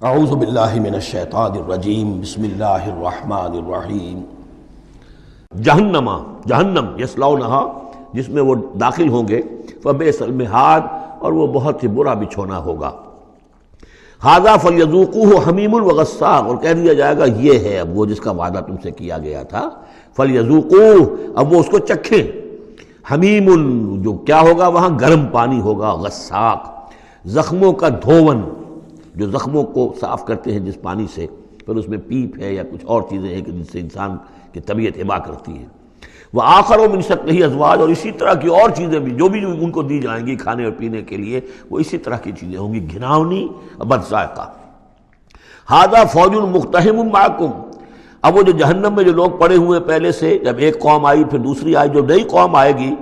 اعوذ باللہ من الشیطان الرجیم بسم اللہ الرحمن الرحیم۔ جہنم یصلونہا، جس میں وہ داخل ہوں گے، فبئس المہاد، اور وہ بہت ہی برا بچھونا ہوگا۔ ھذا فلیذوقوہ حمیم وغساق، اور کہہ دیا جائے گا یہ ہے اب وہ جس کا وعدہ تم سے کیا گیا تھا، فلیذوقوہ، اب وہ اس کو چکھیں۔ حمیم، جو کیا ہوگا وہاں گرم پانی ہوگا، غساق زخموں کا دھون، جو زخموں کو صاف کرتے ہیں جس پانی سے، پھر اس میں پیپ ہے یا کچھ اور چیزیں ہیں کہ جس سے انسان کی طبیعت ہبا کرتی ہے۔ وآخر من شکلہ ازواج، اور اسی طرح کی اور چیزیں بھی جو ان کو دی جائیں گی کھانے اور پینے کے لیے، وہ اسی طرح کی چیزیں ہوں گی، گھناؤنی اور بد ذائقہ۔ ھذا فوج مقتحم معکم، اب وہ جو جہنم میں جو لوگ پڑے ہوئے ہیں پہلے سے، جب ایک قوم آئی پھر دوسری آئی، جو نئی قوم آئے گی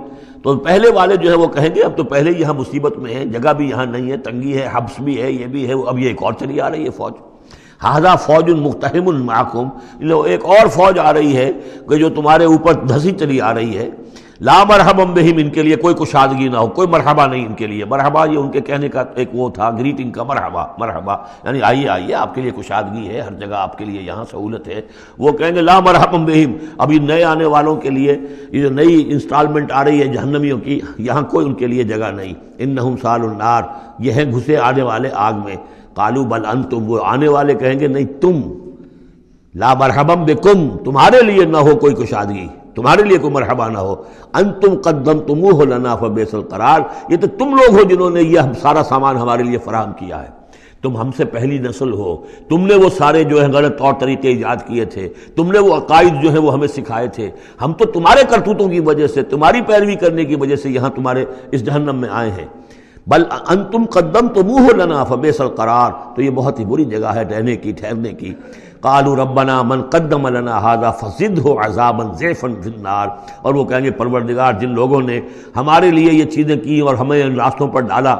تو پہلے والے جو ہے وہ کہیں گے اب تو پہلے یہاں مصیبت میں ہیں، جگہ بھی یہاں نہیں ہے، تنگی ہے، حبس بھی ہے، یہ بھی ہے، اب یہ ایک اور چلی آ رہی ہے فوج۔ ھذا فوج مقتحم معکم، ایک اور فوج آ رہی ہے کہ جو تمہارے اوپر دھسی چلی آ رہی ہے۔ لا مرحبا بہم، ان کے لیے کوئی کشادگی نہ ہو، کوئی مرحبا نہیں ان کے لیے۔ مرحبا یہ ان کے کہنے کا ایک وہ تھا، گریٹنگ کا، مرحبا مرحبا یعنی آئیے آئیے، آپ کے لیے کشادگی ہے، ہر جگہ آپ کے لیے یہاں سہولت ہے۔ وہ کہیں گے لا مرحبا بہم، اب یہ نئے آنے والوں کے لیے یہ جو نئی انسٹالمنٹ آ رہی ہے جہنمیوں کی، یہاں کوئی ان کے لیے جگہ نہیں۔ انہم صالوا النار، یہ ہیں گھسے آنے والے آگ میں۔ قالوا بل انتم، وہ آنے والے کہیں گے نہیں تم، لا مرحبا بکم، تمہارے لیے نہ ہو کوئی کشادگی، تمہارے لیے کوئی مرحبا نہ ہو۔ انتم قدمتموہ لنا فبئس القرار، یہ تو تم لوگ ہو جنہوں نے یہ سارا سامان ہمارے لیے فراہم کیا ہے، تم ہم سے پہلی نسل ہو، تم نے وہ سارے جو ہے غلط طور طریقے ایجاد کیے تھے، تم نے وہ عقائد جو ہے وہ ہمیں سکھائے تھے، ہم تو تمہارے کرتوتوں کی وجہ سے، تمہاری پیروی کرنے کی وجہ سے یہاں تمہارے اس جہنم میں آئے ہیں۔ بل انتم قدمتموہ لنا فبئس القرار، تو یہ بہت ہی بری جگہ ہے رہنے کی، ٹھہرنے کی۔ قالوا ربنا من قدم لنا هذا فزده عذابا ضعفا في النار، اور وہ کہیں گے پروردگار جن لوگوں نے ہمارے لیے یہ چیزیں کی اور ہمیں ان راستوں پر ڈالا،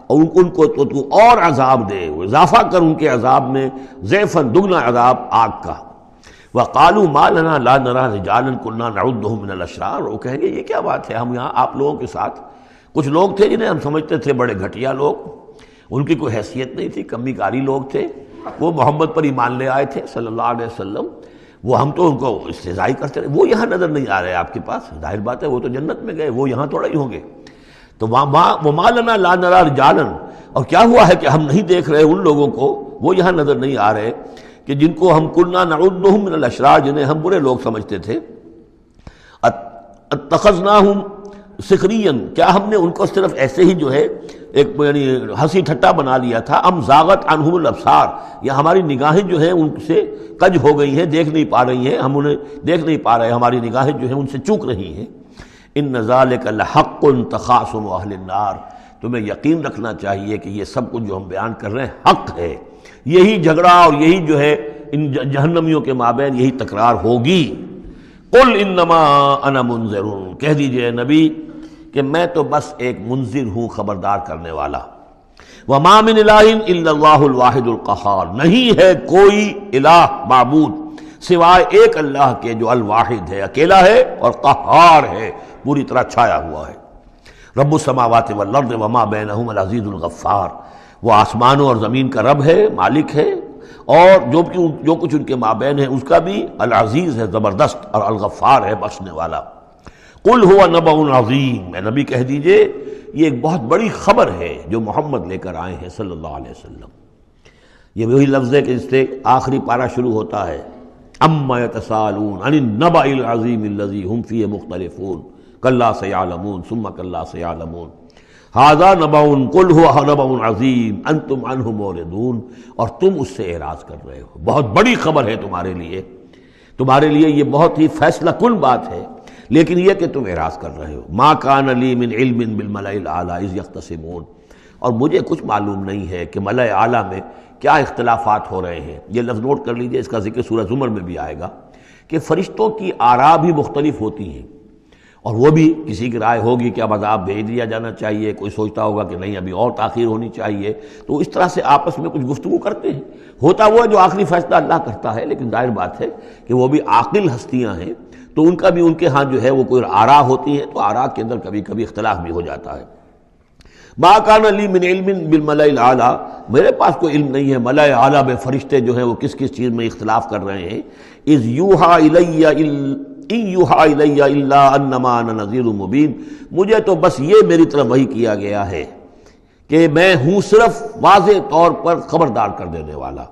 اور ان کو تو اور عذاب دے، اضافہ کر ان کے عذاب میں، ضعفا دگنا عذاب آگ کا۔ وقالوا ما لنا لا نرى رجالا كنا نعدهم من الاشرار، وہ کہیں گے یہ کیا بات ہے، ہم یہاں آپ لوگوں کے ساتھ کچھ لوگ تھے جنہیں ہم سمجھتے تھے بڑے گھٹیا لوگ، ان کی کوئی حیثیت نہیں تھی، کمی کاری لوگ تھے، وہ محمد پر ایمان لے آئے تھے صلی اللہ علیہ وسلم، وہ ہم تو ان کو استہزائی کرتے رہے، وہ یہاں نظر نہیں آ رہے آپ کے پاس، ظاہر بات ہے وہ تو جنت میں گئے، وہ یہاں تھوڑا ہی ہوں گے۔ تو وما لنا لا نرى رجالا، اور کیا ہوا ہے کہ ہم نہیں دیکھ رہے ان لوگوں کو، وہ یہاں نظر نہیں آ رہے کہ جن کو ہم كنا نعدهم من الاشرار، جنہیں ہم برے لوگ سمجھتے تھے۔ اتخذناهم سخریا، کیا ہم نے ان کو صرف ایسے ہی جو ہے ایک یعنی ہنسی ٹھٹا بنا لیا تھا، ام زاغت عنہم الابصار، یا ہماری نگاہیں جو ہیں ان سے کج ہو گئی ہیں، دیکھ نہیں پا رہی ہیں، ہم انہیں دیکھ نہیں پا رہے، ہماری نگاہیں جو ہیں ان سے چوک رہی ہیں۔ ان ذالک لحق تخاصم اہل النار، تمہیں یقین رکھنا چاہیے کہ یہ سب کچھ جو ہم بیان کر رہے ہیں حق ہے، یہی جھگڑا اور یہی جو ہے ان جہنمیوں کے مابین یہی تکرار ہوگی۔ قل انما انا منذر، کہہ دیجئے نبی کہ میں تو بس ایک منذر ہوں، خبردار کرنے والا۔ وما من الہ الا اللہ الواحد القہار، نہیں ہے کوئی الہ معبود سوائے ایک اللہ کے جو الواحد ہے، اکیلا ہے اور قہار ہے، پوری طرح چھایا ہوا ہے۔ رب السماوات والارض وما بینہم العزیز الغفار، وہ آسمانوں اور زمین کا رب ہے، مالک ہے، اور جو کچھ ان کے مابین ہے اس کا بھی العزیز ہے، زبردست، اور الغفار ہے، بخشنے والا۔ قل هو نبأ عظیم، میں نبی کہہ دیجئے یہ ایک بہت بڑی خبر ہے جو محمد لے کر آئے ہیں صلی اللہ علیہ وسلم۔ یہ وہی لفظ ہے کہ جس سے آخری پارہ شروع ہوتا ہے، اما یتساءلون عن النبأ العظیم الذی هم فیہ مختلفون کلا سیعلمون ثم کلا سیعلمون ھذا نبأ قل هو نبأ عظیم انتم عنہ معرضون، اور تم اس سے اعراض کر رہے ہو، بہت بڑی خبر ہے تمہارے لیے یہ بہت ہی فیصلہ کن بات ہے، لیکن یہ کہ تم اعراض کر رہے ہو۔ ما کان لی من علم بالملأ الاعلی اذ یختصمون، اور مجھے کچھ معلوم نہیں ہے کہ ملأ اعلیٰ میں کیا اختلافات ہو رہے ہیں۔ یہ لفظ نوٹ کر لیجئے، اس کا ذکر سورہ زمر میں بھی آئے گا کہ فرشتوں کی آراء بھی مختلف ہوتی ہیں، اور وہ بھی کسی کی رائے ہوگی کہ اب عذاب بھیج دیا جانا چاہیے، کوئی سوچتا ہوگا کہ نہیں ابھی اور تاخیر ہونی چاہیے، تو اس طرح سے آپس میں کچھ گفتگو کرتے ہیں۔ ہوتا وہ ہے جو آخری فیصلہ اللہ کرتا ہے، لیکن ظاہر بات ہے کہ وہ بھی عاقل ہستیاں ہیں، تو ان کا بھی ان کے ہاں جو ہے وہ کوئی آراء ہوتی ہے، تو آراء کے اندر کبھی کبھی اختلاف بھی ہو جاتا ہے۔ ما کان لی من علم بالملأ الاعلیٰ، میرے پاس کوئی علم نہیں ہے ملأ اعلیٰ میں فرشتے جو ہیں وہ کس کس چیز میں اختلاف کر رہے ہیں. اذ یوحیٰ الی ان یوحیٰ الی الا انما انا نذیر مبین، مجھے تو بس یہ میری طرف وحی کیا گیا ہے کہ میں ہوں صرف واضح طور پر خبردار کر دینے والا.